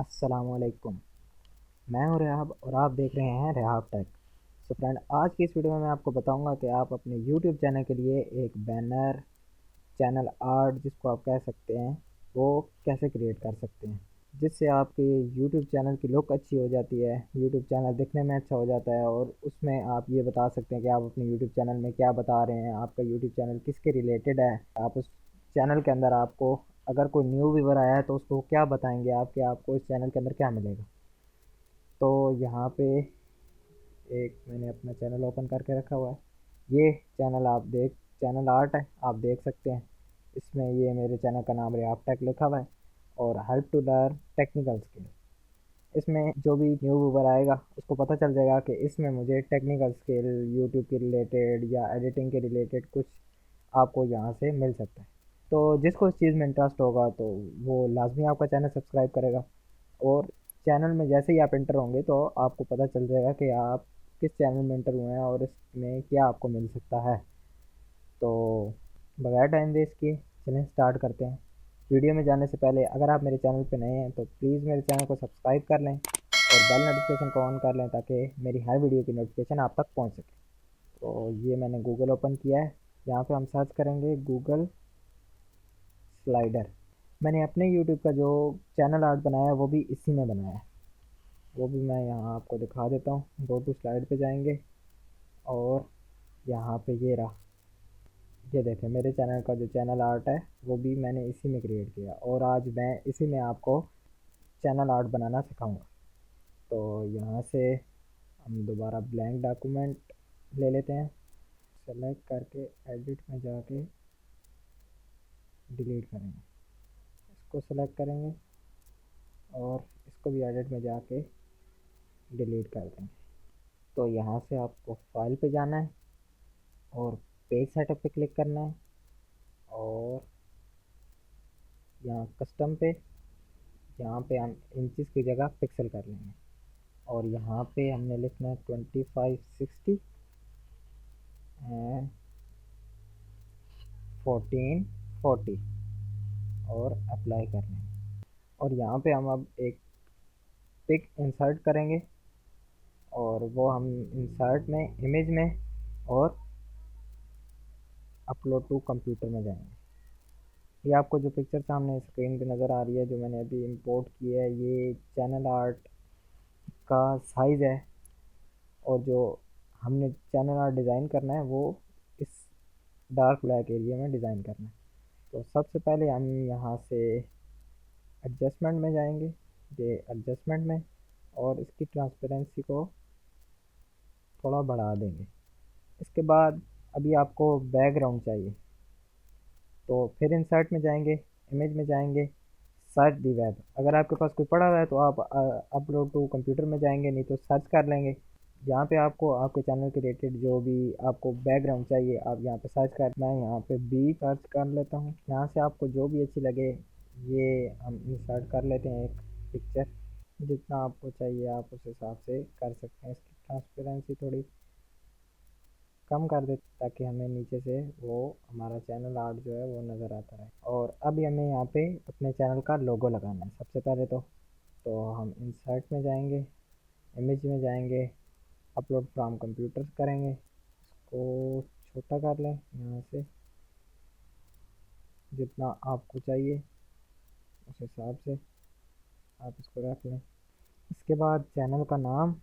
अस्सलामुअलैकुम। मैं हूं रेहाब और आप देख रहे हैं रेहाब टेक। सो फ्रेंड, आज की इस वीडियो में मैं आपको बताऊंगा कि आप अपने यूट्यूब चैनल के लिए एक बैनर, चैनल आर्ट जिसको आप कह सकते हैं, वो कैसे क्रिएट कर सकते हैं, जिससे आपके यूट्यूब चैनल की लुक अच्छी हो जाती है, यूट्यूब चैनल दिखने में अच्छा हो जाता है और उसमें आप ये बता सकते हैं कि आप अपने यूट्यूब चैनल में क्या बता रहे हैं, आपका यूट्यूब चैनल किसके रिलेटेड है। आप उस चैनल के अंदर आपको अगर कोई न्यू व्यूवर आया है तो उसको क्या बताएंगे आप कि आपको इस चैनल के अंदर क्या मिलेगा। तो यहाँ पे एक मैंने अपना चैनल ओपन करके रखा हुआ है। ये चैनल आर्ट है, आप देख सकते हैं। इसमें ये मेरे चैनल का नाम रेहाब टेक लिखा हुआ है और help to learn technical skill. इसमें जो भी न्यू व्यूवर आएगा उसको पता चल जाएगा कि इसमें मुझे टेक्निकल स्किल, यूट्यूब के रिलेटेड या एडिटिंग के रिलेटेड कुछ आपको यहाँ से मिल सकता है। तो जिसको इस चीज़ में इंटरेस्ट होगा तो वो लाजमी आपका चैनल सब्सक्राइब करेगा और चैनल में जैसे ही आप इंटर होंगे तो आपको पता चल जाएगा कि आप किस चैनल में इंटर हुए हैं और इसमें क्या आपको मिल सकता है। तो बगैर टाइम वेस्ट किए चलें स्टार्ट करते हैं। वीडियो में जाने से पहले अगर आप मेरे चैनल पर नए हैं तो प्लीज़ मेरे चैनल को सब्सक्राइब कर लें और बेल नोटिफिकेशन को ऑन कर लें ताकि मेरी हर वीडियो की नोटिफिकेशन आप तक पहुंच सके। तो ये मैंने गूगल ओपन किया है। यहाँ पे हम सर्च करेंगे गूगल स्लाइडर। मैंने अपने यूट्यूब का जो चैनल आर्ट बनाया है वो भी इसी में बनाया है, वो भी मैं यहाँ आपको दिखा देता हूँ। गो टू स्लाइड पे जाएंगे और यहाँ पे ये रहा, ये देखें मेरे चैनल का जो चैनल आर्ट है वो भी मैंने इसी में क्रिएट किया और आज मैं इसी में आपको चैनल आर्ट बनाना सिखाऊंगा। तो यहाँ से हम दोबारा ब्लैंक डॉक्यूमेंट ले लेते हैं, सेलेक्ट करके एडिट में जाके डिलीट करेंगे, इसको सेलेक्ट करेंगे और इसको भी एडिट में जाके डिलीट कर देंगे। तो यहाँ से आपको फाइल पे जाना है और पेज सेटअप पे क्लिक करना है और यहाँ कस्टम पे, यहाँ पे हम इंचज़ की जगह पिक्सल कर लेंगे और यहाँ पे हमने लिखना है 2560 एंड 1440 और अप्लाई कर लेंगे। और यहाँ पे हम अब एक पिक इंसर्ट करेंगे और वो हम इंसर्ट में इमेज में और अपलोड टू कंप्यूटर में जाएंगे। ये आपको जो पिक्चर सामने स्क्रीन पे नज़र आ रही है जो मैंने अभी इंपोर्ट की है, ये चैनल आर्ट का साइज़ है और जो हमने चैनल आर्ट डिज़ाइन करना है वो इस डार्क ब्लैक एरिया में डिज़ाइन करना है। तो सबसे पहले हम यहाँ से एडजस्टमेंट में जाएंगे, ये एडजस्टमेंट में, और इसकी ट्रांसपेरेंसी को थोड़ा बढ़ा देंगे। इसके बाद अभी आपको बैकग्राउंड चाहिए तो फिर इंसर्ट में जाएंगे, इमेज में जाएंगे, सर्च दी वेब। अगर आपके पास कोई पड़ा हुआ है तो आप अपलोड टू कंप्यूटर में जाएंगे, नहीं तो सर्च कर लेंगे। यहाँ पे आपको आपके चैनल के रिलेटेड जो भी आपको बैकग्राउंड चाहिए आप यहाँ पे सर्च कर, मैं यहाँ पे बी सर्च कर लेता हूँ। यहाँ से आपको जो भी अच्छी लगे ये हम इंसर्ट कर लेते हैं एक पिक्चर। जितना आपको चाहिए आप उस हिसाब से कर सकते हैं। इसकी ट्रांसपेरेंसी थोड़ी कम कर देते ताकि हमें नीचे से वो हमारा चैनल आर्ट जो है वो नज़र आता रहे। और अब हमें यहाँ पे अपने चैनल का लोगो लगाना है। सबसे पहले तो हम इंसर्ट में जाएंगे, इमेज में जाएंगे, अपलोड फ्रॉम कंप्यूटर करेंगे, इसको छोटा कर लें यहाँ से जितना आपको चाहिए उस हिसाब से आप इसको रख लें। इसके बाद चैनल का नाम,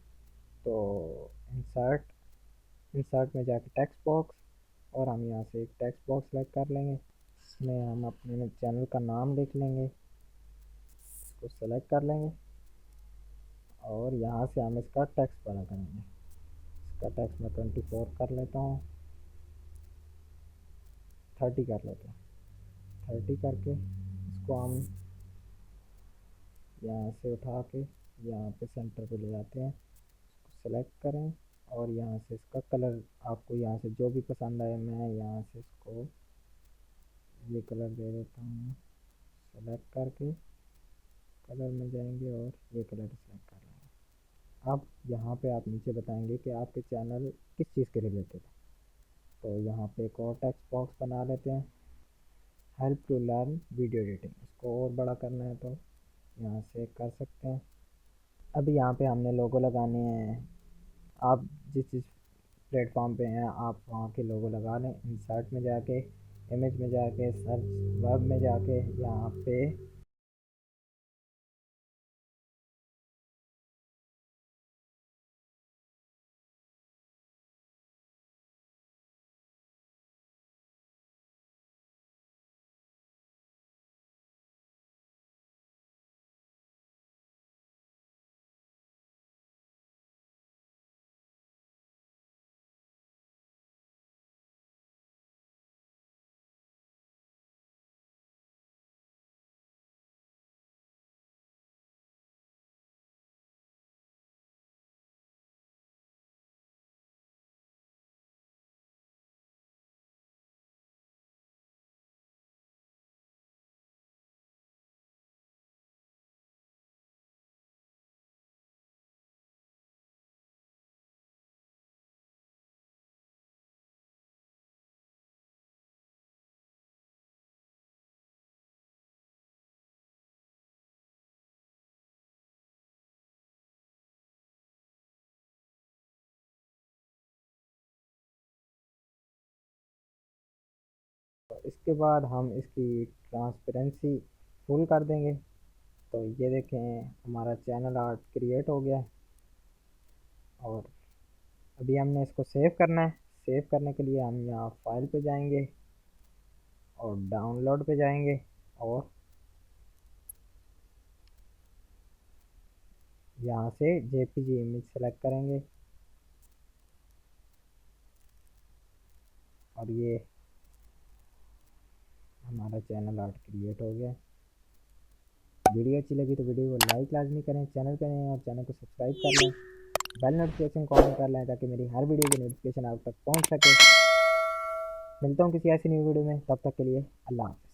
तो इंसर्ट इंसर्ट में जाके टेक्स्ट बॉक्स और हम यहाँ से एक टेक्स्ट बॉक्स सेलेक्ट कर लेंगे। इसमें हम अपने चैनल का नाम लिख लेंगे, इसको सेलेक्ट कर लेंगे और यहाँ से हम इसका टेक्स्ट बड़ा करेंगे। इसका टेक्स्ट मैं 24 कर लेता हूँ, 30 कर लेते हैं। 30 करके इसको हम यहाँ से उठा के यहाँ पे सेंटर पे ले जाते हैं, इसको सेलेक्ट करें और यहाँ से इसका कलर आपको यहाँ से जो भी पसंद आए, मैं यहाँ से इसको ये कलर दे देता हूँ। सेलेक्ट करके कलर में जाएंगे और ये कलर सेलेक्ट कर लेंगे। अब यहाँ पे आप नीचे बताएंगे कि आपके चैनल किस चीज़ के रिलेटेड है। तो यहाँ पे एक और टेक्स्ट बॉक्स बना लेते हैं, help to learn video editing. इसको और बड़ा करना है तो यहाँ से कर सकते हैं। अभी यहाँ पे हमने लोगो लगाने हैं। आप जिस प्लेटफॉर्म पे हैं आप वहाँ के लोगो लगा लें। इंसर्ट में जाके, इमेज में जाके, सर्च वर्ब में जाके यहाँ पे इसके बाद हम इसकी ट्रांसपेरेंसी फुल कर देंगे। तो ये देखें हमारा चैनल आर्ट क्रिएट हो गया है। और अभी हमने इसको सेव करना है। सेव करने के लिए हम यहाँ फाइल पे जाएंगे और डाउनलोड पे जाएंगे और यहाँ से जेपीजी इमेज सेलेक्ट करेंगे और ये हमारा चैनल आर्ट क्रिएट हो गया। वीडियो अच्छी लगी तो वीडियो को लाइक लाजमी करें, चैनल पर नए हैं और चैनल को सब्सक्राइब कर लें, बेल नोटिफिकेशन को ऑन कर लें ताकि मेरी हर वीडियो की नोटिफिकेशन आप तक पहुंच सके। मिलता हूं किसी ऐसी न्यू वीडियो में, तब तक के लिए अल्लाह हाफ़िज़।